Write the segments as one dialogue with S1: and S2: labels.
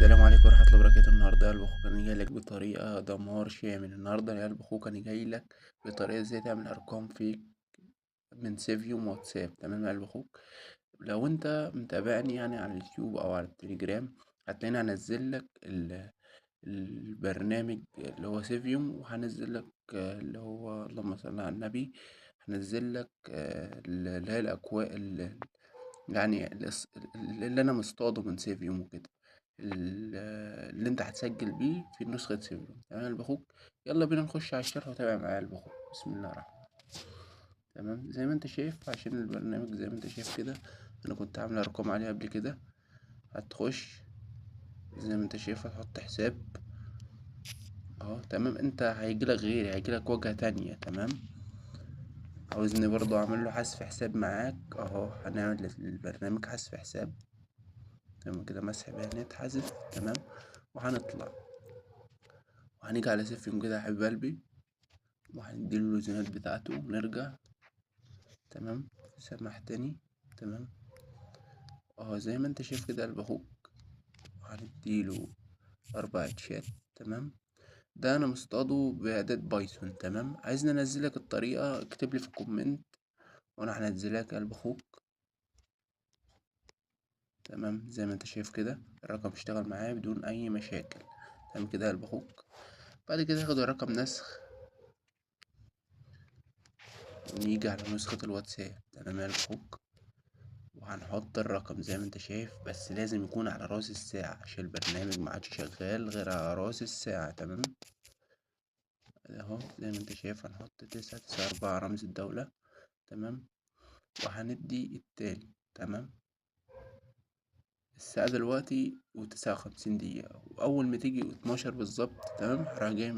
S1: السلام عليكم ورحمة الله وبركاته. النهاردة يا قلب أخوك أنا جايلك بطريقة دمار شامل. النهاردة يا قلب أخوك أنا جايلك بطريقة ازاي تعمل أرقام فيك من سيفيوم واتساب. تمام يا قلب أخوك، لو أنت متابعني يعني على اليوتيوب أو على التليجرام هتلاقيني هنزلك البرنامج اللي هو سيفيوم، وهنزلك اللي هو اللهم صل على النبي، هنزلك اللي هي الأكواد يعني اللي انا مصطاده من سيفيوم وكده، اللي انت هتسجل بيه في نسخة سيفيوم. تمام يا قلب اخوك، يلا بينا نخش على الشرح وتابع معايا يا قلب اخوك. بسم الله الرحمن الرحيم. تمام زي ما انت شايف، عشان البرنامج زي ما انت شايف كده انا كنت عامل ارقام عليه قبل كده. هتخش زي ما انت شايف، هتحط حساب اهو. تمام، انت هيجيلك غيري، هيجيلك واجهة تانية. تمام، عاوزني برضو اعمل له حذف حساب معاك اهو. هنعمل للبرنامج حذف حساب. تمام كده، مسح بيانات حذف. تمام، وهنطلع وهنيجي على سيفيوم كده يا حبيب قلبي، وهنديله اللوزينات بتاعته ونرجع. تمام، سمح تاني. تمام اهو زي ما انت شايف كده يا قلب اخوك، وهنديله 4 اتشات. تمام، ده انا مصطاده باعداد بايثون. تمام، عايزني انزلك الطريقة اكتب لي في الكومنت وانا هنزلك يا قلب اخوك. تمام زي ما انت شايف كده الرقم اشتغل معايا بدون اي مشاكل. تمام كده يا قلب اخوك، بعد كده هاخد الرقم نسخ ونيجي على نسخة الواتساب. تمام يا قلب اخوك، وهنحط الرقم زي ما انت شايف، بس لازم يكون على راس الساعة عشان البرنامج معادش شغال غير على راس الساعة. تمام اهو زي ما انت شايف، هنحط 994 رمز الدولة. تمام، وهندي التالي. تمام، الساعة دلوقتي و59 دقيقة، وأول ما تيجي 12 بالظبط تمام هروح جاي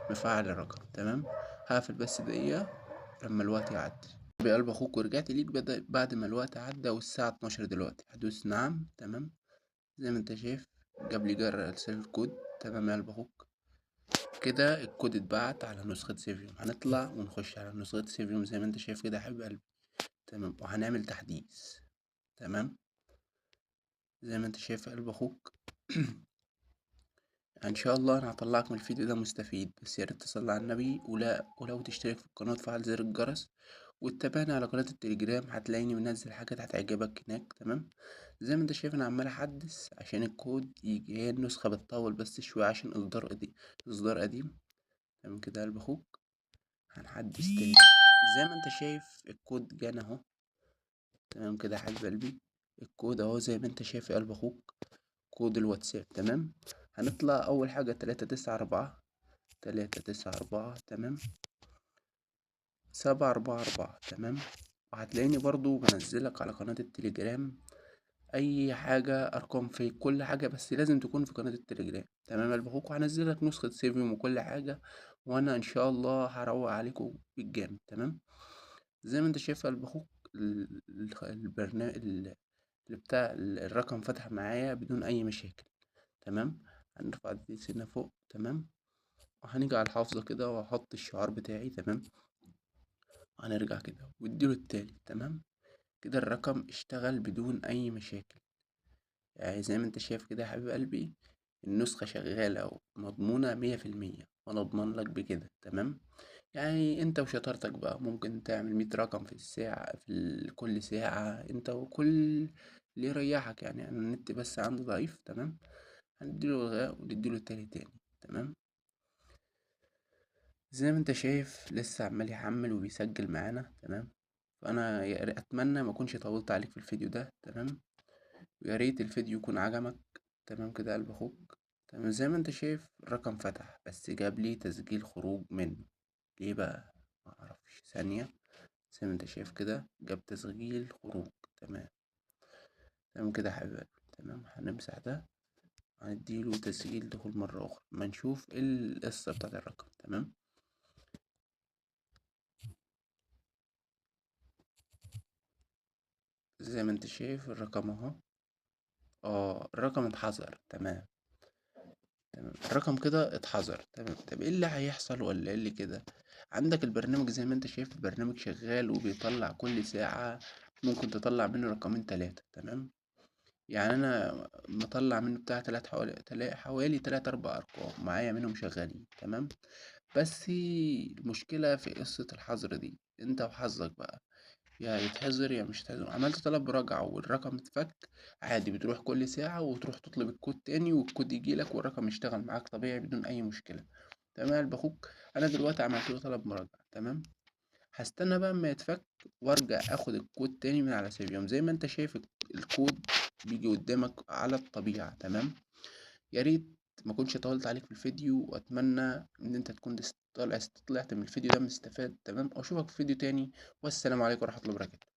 S1: مفعل الرقم. تمام، هقفل بس دقيقة لما الوقت يعدي بقلب أخوك، ورجعت ليك بعد ما الوقت عدى والساعة 12 دلوقتي. هدوس نعم. تمام، زي ما انت شايف جاب لي جرى ارسال الكود. تمام يا قلب اخوك، كده الكود اتبعت على نسخة سيفيوم. هنطلع ونخش على نسخة سيفيوم زي ما انت شايف كده يا حبيب قلبي. تمام، وهنعمل تحديث. تمام زي ما انت شايف يا قلب اخوك ان شاء الله انا هطلعك من الفيديو ده مستفيد، بس يا ريت تصلي على النبي، ولو تشترك في القناة وتفعل زر الجرس وتتابعني على قناة التليجرام، هتلاقيني منزل حاجات هتعجبك هناك. تمام، زي ما انت شايف انا عمال احدث عشان الكود يجي. هي النسخة بتطول بس شوية عشان اصدار قديم. تمام كده يا قلب اخوك، هنحدث تاني. زي ما انت شايف الكود جانا اهو. تمام كده يا حبيب قلبي، الكود اهو زي ما انت شايف يا قلب اخوك، كود الواتساب. تمام، هنطلع اول حاجة 394 394. تمام، 744. تمام، وهتلاقيني برضو بنزلك على قناة التليجرام اي حاجة ارقام في كل حاجة، بس لازم تكون في قناة التليجرام. تمام يا قلب اخوك، وهنزلك نسخة سيفيوم وكل حاجة، وانا ان شاء الله هروق عليكم بالجامد. تمام، زي ما انت شايف يا قلب اخوك البرنامج اللي بتاع الرقم فتح معايا بدون اي مشاكل. تمام، هنرفع دي سنة فوق. تمام، وهنيجي على الحافظة كده وهحط الشعار بتاعي. تمام، وهنرجع كده واديله التالي. تمام، كده الرقم اشتغل بدون اي مشاكل. يعني زي ما انت شايف كده يا حبيب قلبي، النسخة شغالة ومضمونة 100%، وانا اضمن لك بكده. تمام، يعني انت وشطارتك بقى ممكن تعمل 100 رقم في الساعة، كل ساعة انت وكل اللي يريحك. يعني انا النت بس عندي ضعيف. تمام، هنديله الغاء ونديله التاني تاني. تمام، زي ما انت شايف لسه عمال يحمل وبيسجل معانا. تمام، فانا اتمنى ما اكونش طولت عليك في الفيديو ده. تمام، ويا ريت الفيديو يكون عجبك. تمام كده يا قلب اخوك، تمام زي ما انت شايف الرقم فتح بس جاب لي تسجيل خروج منه. ليه بقى؟ ما اعرفش. ثانية، زي ما انت شايف كده جاب تسجيل خروج. تمام، تمام كده يا حبيبي. تمام، هنمسح ده، هنديله تسجيل دخول مرة أخرى ما نشوف ايه القصة بتاعت الرقم. تمام، زي ما انت شايف الرقم اهو. الرقم اتحذر. تمام، تمام الرقم كده اتحذر. تمام، طب ايه اللي هيحصل ولا ايه اللي كده؟ عندك البرنامج زي ما انت شايف البرنامج شغال وبيطلع كل ساعة، ممكن تطلع منه رقمين 3. تمام، يعني أنا مطلّع منه بتاع حوالي 3، 4 أرقام معايا منهم شغالين تمام. بس المشكلة في قصة الحظر دي، أنت وحظك بقى، يا يتحظر يا مش يتحظر. عملت طلب مراجعة والرقم اتفك، عادي بتروح كل ساعة وتروح تطلب الكود تاني والكود يجيلك والرقم يشتغل معاك طبيعي بدون أي مشكلة. تمام يا قلب أخوك. أنا دلوقتي عملت له طلب مراجعة تمام، هستنى بقى اما يتفك وارجع اخد الكود تاني من على سيفيوم. زي ما انت شايف الكود بيجي قدامك على الطبيعة تمام. يا ريت ما كنتش طولت عليك في الفيديو، واتمنى ان انت تكون طلعت من الفيديو ده مستفاد تمام، واشوفك في فيديو تاني. والسلام عليكم ورحمة الله وبركاته.